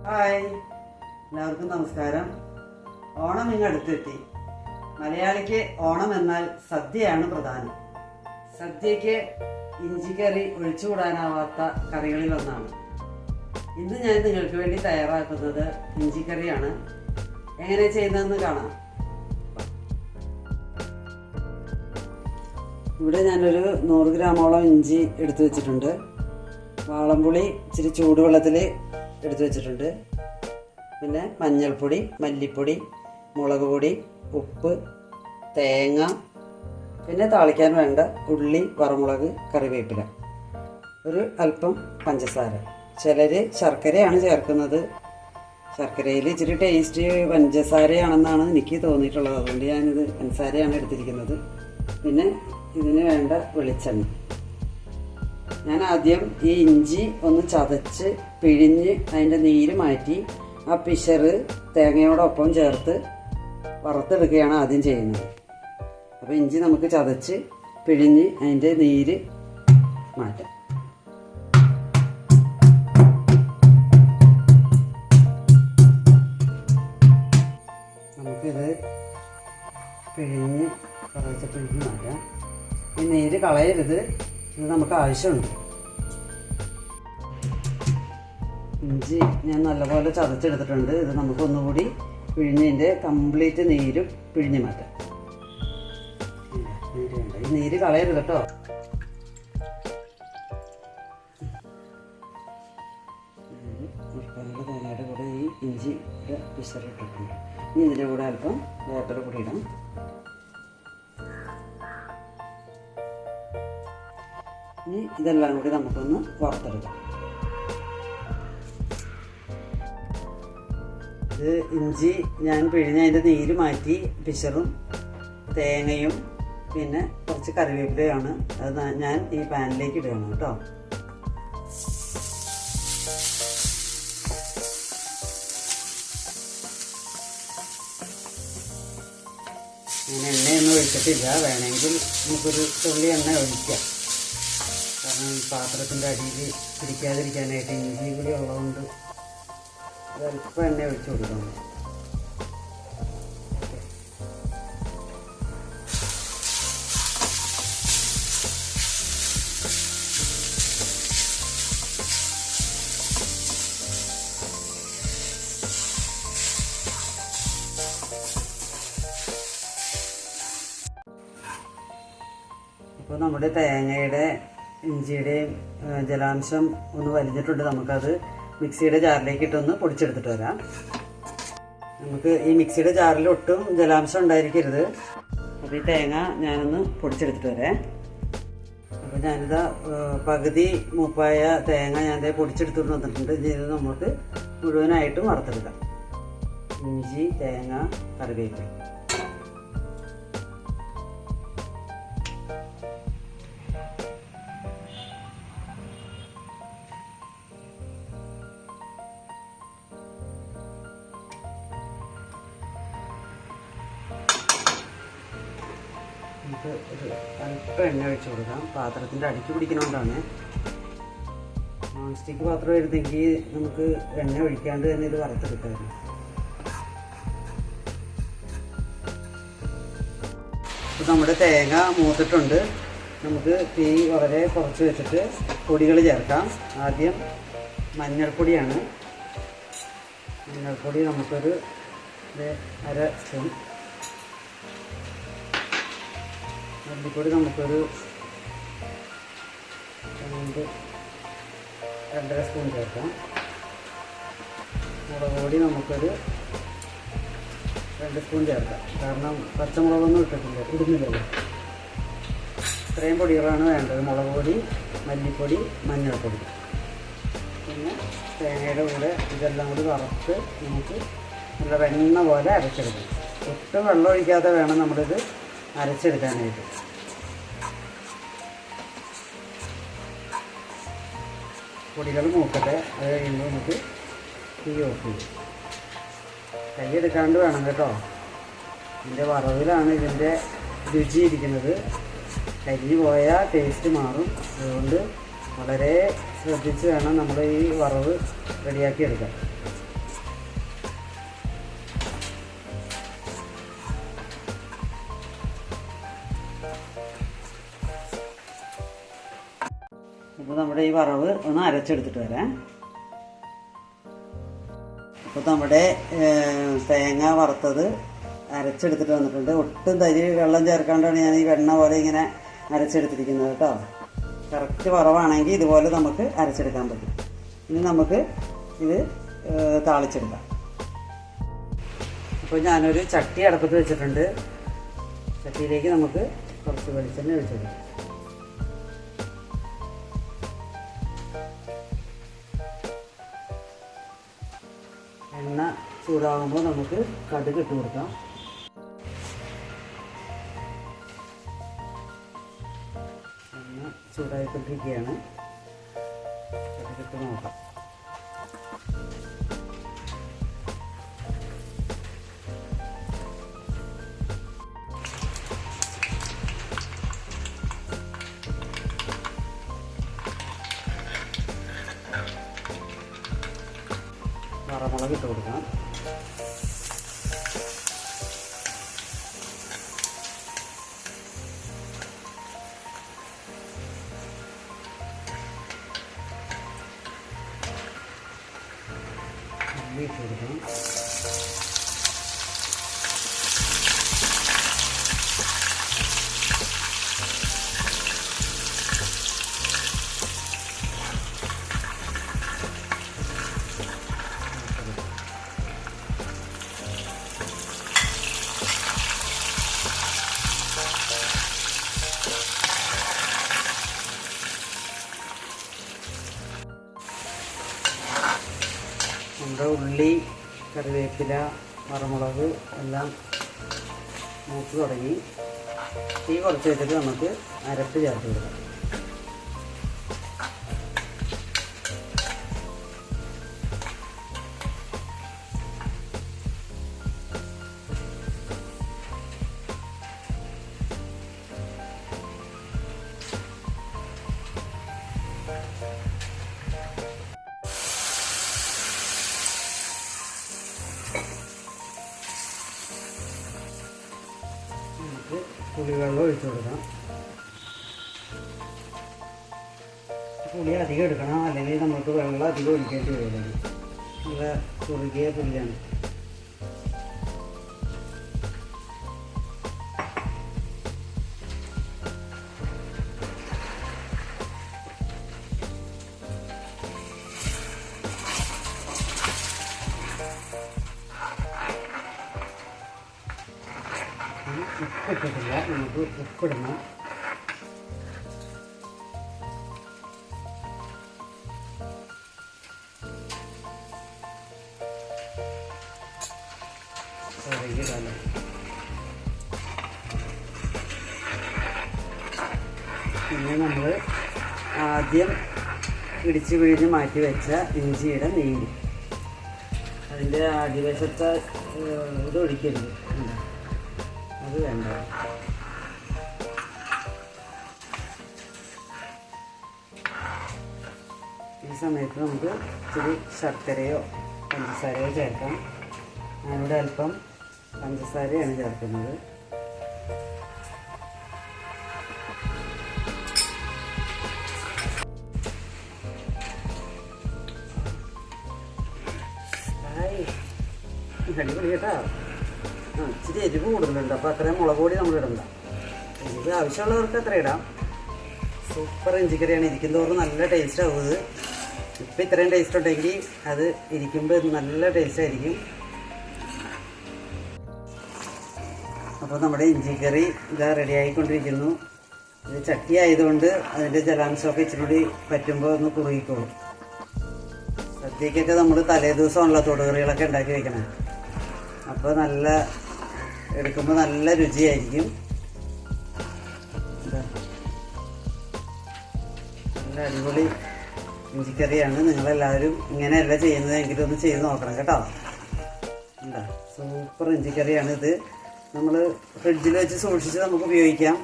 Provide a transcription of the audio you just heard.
Hi, എല്ലാവർക്കും നമസ്കാരം. ഓണം ഇങ്ങടുത്തെത്തി. മലയാളിക്ക് ഓണം എന്നാൽ സദ്യയാണ് പ്രധാനം. സദ്യക്ക് ഇഞ്ചിക്കറി ഒഴിച്ചുകൂടാനാവാത്ത കറികളിലൊന്നാണ്. ഇന്ന് ഞാൻ നിങ്ങൾക്ക് വേണ്ടി തയ്യാറാക്കുന്നത് ഇഞ്ചിക്കറിയാണ്. എങ്ങനെ ചെയ്യുന്നതെന്ന് കാണാം. ഇവിടെ ഞാനൊരു 100 ഗ്രാമോളം ഇഞ്ചി എടുത്തു വെച്ചിട്ടുണ്ട്. വാളംപുളി ഇച്ചിരി ചൂടുവെള്ളത്തിൽ എടുത്തു വെച്ചിട്ടുണ്ട്. പിന്നെ മഞ്ഞൾപ്പൊടി, മല്ലിപ്പൊടി, മുളക് പൊടി, ഉപ്പ്, തേങ്ങ, പിന്നെ താളിക്കാൻ വേണ്ട ഉള്ളി, വറമുളക്, കറിവേപ്പില, ഒരു അല്പം പഞ്ചസാര. ചിലർ ശർക്കരയാണ് ചേർക്കുന്നത്. ശർക്കരയിൽ ഇച്ചിരി ടേസ്റ്റ് പഞ്ചസാരയാണെന്നാണ് എനിക്ക് തോന്നിയിട്ടുള്ളത്. അതുകൊണ്ട് ഞാനിത് പഞ്ചസാരയാണ് എടുത്തിരിക്കുന്നത്. പിന്നെ ഇതിന് വേണ്ട വെളിച്ചെണ്ണ. ഞാൻ ആദ്യം ഈ ഇഞ്ചി ഒന്ന് ചതച്ച് പിഴിഞ്ഞ് അതിൻ്റെ നീര് മാറ്റി ആ പിശറ് തേങ്ങയോടൊപ്പം ചേർത്ത് വറുത്തെടുക്കുകയാണ് ആദ്യം ചെയ്യുന്നത്. അപ്പോൾ ഇഞ്ചി നമുക്ക് ചതച്ച് പിഴിഞ്ഞ് അതിൻ്റെ നീര് മാറ്റാം. നമുക്കിത് പിഴിഞ്ഞ് കുറച്ച് പിഴിഞ്ഞ് മാറ്റാം. ഈ നീര് കളയരുത്, ഇത് നമുക്ക് ആവശ്യമുണ്ട്. ഇഞ്ചി ഞാൻ നല്ലപോലെ ചതച്ചെടുത്തിട്ടുണ്ട്. ഇത് നമുക്കൊന്നുകൂടി പിഴിഞ്ഞതിൻ്റെ കംപ്ലീറ്റ് നീരും പിഴിഞ്ഞ് മാറ്റാം. നീര് വേണ്ട, ഈ നീര് കളയരുത് കേട്ടോ. തേങ്ങയുടെ കൂടെ ഈ ഇഞ്ചിയുടെ പിശറിട്ടിട്ടുണ്ട്. ഇനി ഇതിൻ്റെ കൂടെ അല്പം വേപ്പില കൂടി ഇടാം. ഇനി ഇതെല്ലാം കൂടി നമുക്കൊന്ന് വറുത്തെടുക്കാം. ഇത് ഇഞ്ചി ഞാൻ പിഴിഞ്ഞ് അതിൻ്റെ നീര് മാറ്റി പിശറും തേങ്ങയും പിന്നെ കുറച്ച് കറിവേപ്പിലയാണ്. അത് ഞാൻ ഈ പാനിലേക്ക് ഇടുകയാണ് കേട്ടോ. ഞാൻ എണ്ണയൊന്നും ഒഴിച്ചിട്ടില്ല. വേണമെങ്കിൽ നമുക്കൊരു തുള്ളി എണ്ണ ഒഴിക്കാം. കാരണം ഈ പാത്രത്തിൻ്റെ അടിയിൽ പിടിക്കാതിരിക്കാനായിട്ട് ഇഞ്ചി കൂടി ഉള്ളതുകൊണ്ട് ഒരല്പം എണ്ണ ഒഴിച്ചു കൊടുക്കണം. അപ്പോൾ നമ്മുടെ തേങ്ങയുടെ ഇഞ്ചിയുടെയും ജലാംശം ഒന്ന് വലിഞ്ഞിട്ടുണ്ട്. നമുക്കത് മിക്സിയുടെ ജാറിലേക്ക് ഇട്ടൊന്ന് പൊടിച്ചെടുത്തിട്ട് വരാം. നമുക്ക് ഈ മിക്സിയുടെ ജാറിൽ ഒട്ടും ജലാംശം ഉണ്ടായിരിക്കരുത്. അപ്പോൾ ഈ തേങ്ങ ഞാനൊന്ന് പൊടിച്ചെടുത്തിട്ട് വരാം. അപ്പോൾ ഞാനിതാ പകുതി മൂപ്പായ തേങ്ങ ഞാനിത് പൊടിച്ചെടുത്തിട്ട് വന്നിട്ടുണ്ട്. ഇത് നമുക്ക് മുഴുവനായിട്ടും വറുത്തെടുക്കാം. ഇഞ്ചി, തേങ്ങ, കറിവേപ്പില. നമുക്ക് ഒരു അല്പം എണ്ണ ഒഴിച്ച് കൊടുക്കാം. പാത്രത്തിൻ്റെ അടിക്ക് പിടിക്കുന്നതുകൊണ്ടാണ്. നോൺ സ്റ്റിക്ക് പാത്രം ആയിരുന്നെങ്കിൽ നമുക്ക് എണ്ണ ഒഴിക്കാണ്ട് തന്നെ ഇത് വറുത്തെടുക്കാമായിരുന്നു. ഇപ്പോൾ നമ്മുടെ തേങ്ങ മൂത്തിട്ടുണ്ട്. നമുക്ക് തീ വളരെ കുറച്ച് വെച്ചിട്ട് പൊടികൾ ചേർക്കാം. ആദ്യം മഞ്ഞൾപ്പൊടിയാണ്. മഞ്ഞൾപ്പൊടി നമുക്കൊരു 1/2 സ്പൂൺ. മല്ലിപ്പൊടി നമുക്കൊരു 2.5 സ്പൂൺ ചേർക്കാം. മുളക് പൊടി നമുക്കൊരു 2 സ്പൂൺ ചേർക്കാം. കാരണം പച്ചമുളകൊന്നും ഇടുന്നില്ലല്ലോ. ഇത്രയും പൊടികളാണ് വേണ്ടത്. മുളക് പൊടി, മല്ലിപ്പൊടി, മഞ്ഞൾപ്പൊടി. പിന്നെ തേങ്ങയുടെ കൂടെ ഇതെല്ലാം കൂടി വറുത്ത് നമുക്ക് നല്ല വെണ്ണ പോലെ അരച്ചെടുക്കണം. ഒട്ടും വെള്ളം ഒഴിക്കാതെ വേണം നമ്മളിത് അരച്ചെടുക്കാനായിട്ട്. പൊടികൾ മൂക്കട്ടെ. അത് കഴിയുമ്പോൾ നമുക്ക് തീ ഓഫ് ചെയ്യും. കൈയെടുക്കാണ്ട് വേണം കേട്ടോ. ഇതിൻ്റെ വറവിലാണ് ഇതിൻ്റെ രുചി ഇരിക്കുന്നത്. കരിഞ്ഞു പോയാൽ ടേസ്റ്റ് മാറും. അതുകൊണ്ട് വളരെ ശ്രദ്ധിച്ച് വേണം നമ്മൾ ഈ വറവ് റെഡിയാക്കി എടുക്കാൻ. നമ്മുടെ ഈ വറവ് ഒന്ന് അരച്ചെടുത്തിട്ട് വരാം. അപ്പോൾ നമ്മുടെ തേങ്ങ വറുത്തത് അരച്ചെടുത്തിട്ട് വന്നിട്ടുണ്ട്. ഒട്ടും തരി വെള്ളം ചേർക്കാണ്ടാണ് ഞാൻ ഈ വെണ്ണ പോലെ ഇങ്ങനെ അരച്ചെടുത്തിരിക്കുന്നത് കേട്ടോ. കറക്റ്റ് വറവാണെങ്കിൽ ഇതുപോലെ നമുക്ക് അരച്ചെടുക്കാൻ പറ്റും. ഇനി നമുക്ക് ഇത് താളിച്ചെടുക്കാം. അപ്പോൾ ഞാനൊരു ചട്ടി അടുപ്പത്ത് വെച്ചിട്ടുണ്ട്. ചട്ടിയിലേക്ക് നമുക്ക് കുറച്ച് വെളിച്ചെണ്ണ ഒഴിച്ചെടുക്കാം. എണ്ണ ചൂടാകുമ്പോൾ നമുക്ക് കടുക് ഇട്ട് കൊടുക്കാം. എണ്ണ ചൂടായിക്കൊണ്ടിരിക്കുകയാണ്. കടുകിട്ട് നോക്കാം. വറമുളക് ഇട്ട് കൊടുക്കാം. ഉള്ളി ഇട്ട് കൊടുക്കാം. നമ്മുടെ ഉള്ളി, കറിവേപ്പില, വറമുളക് എല്ലാം മൂത്ത് തുടങ്ങി. തീ കുറച്ച് വെച്ചിട്ട് നമുക്ക് അരപ്പ് ചേർത്ത് കൊടുക്കാം. നമുക്ക് പുളിവെള്ളം ഒഴിച്ചു കൊടുക്കാം. പുളി അധികം എടുക്കണം, അല്ലെങ്കിൽ നമുക്ക് വെള്ളം അധികം ഒഴിക്കേണ്ടി വരും. നല്ല കുറുകിയ പുളിയാണ്. ഉപ്പിട്ടിട്ടില്ല, നമുക്ക് ഉപ്പിടണം. പിന്നെ നമ്മൾ ആദ്യം ഇടിച്ച് പിഴിഞ്ഞ് മാറ്റി വെച്ച ഇഞ്ചിയുടെ നീര്, അതിൻ്റെ അടിവശത്തെ ഇത് ഒഴിക്കരുത്, അത് വേണ്ട. ഈ സമയത്ത് നമുക്ക് ഇച്ചിരി ശർക്കരയോ പഞ്ചസാരയോ ചേർക്കാം. ഞാനിവിടെ അല്പം പഞ്ചസാരയാണ് ചേർക്കുന്നത്. അടിപൊളി കേട്ടോ. ഇച്ചിരി എരിവ് കൂടുതലുണ്ട്, അപ്പോൾ അത്രയും മുളക് പൊടി നമ്മൾ ഇടണ്ട. എരിവ് ആവശ്യമുള്ളവർക്ക് അത്ര ഇടാം. സൂപ്പർ ഇഞ്ചിക്കറിയാണ്. ഇരിക്കും തോറും നല്ല ടേസ്റ്റ് ആവും ഇത്. ഇപ്പം ഇത്രയും ടേസ്റ്റ് ഉണ്ടെങ്കിൽ അത് ഇരിക്കുമ്പോൾ നല്ല ടേസ്റ്റ് ആയിരിക്കും. അപ്പോൾ നമ്മുടെ ഇഞ്ചിക്കറി ഇതാ റെഡി ആയിക്കൊണ്ടിരിക്കുന്നു. ഇത് ചട്ടി ആയതുകൊണ്ട് അതിൻ്റെ ജലാംശമൊക്കെ ഇച്ചിരി കൂടി പറ്റുമ്പോൾ ഒന്ന് കുറുകിക്കോളും. സദ്യക്കൊക്കെ നമ്മൾ തലേ ദിവസമുള്ള തൊടുകറികളൊക്കെ ഉണ്ടാക്കി വെക്കണം. അപ്പോൾ നല്ല എടുക്കുമ്പോൾ നല്ല രുചിയായിരിക്കും. നല്ല അടിപൊളി ഇഞ്ചിക്കറിയാണ്. നിങ്ങളെല്ലാവരും ഇങ്ങനെയല്ല ചെയ്യുന്നതെങ്കിലും ഒന്ന് ചെയ്ത് നോക്കണം കേട്ടോ. എന്താ സൂപ്പർ ഇഞ്ചിക്കറിയാണ് ഇത്. നമ്മൾ ഫ്രിഡ്ജിൽ വെച്ച് സൂക്ഷിച്ച് നമുക്ക് ഉപയോഗിക്കാം.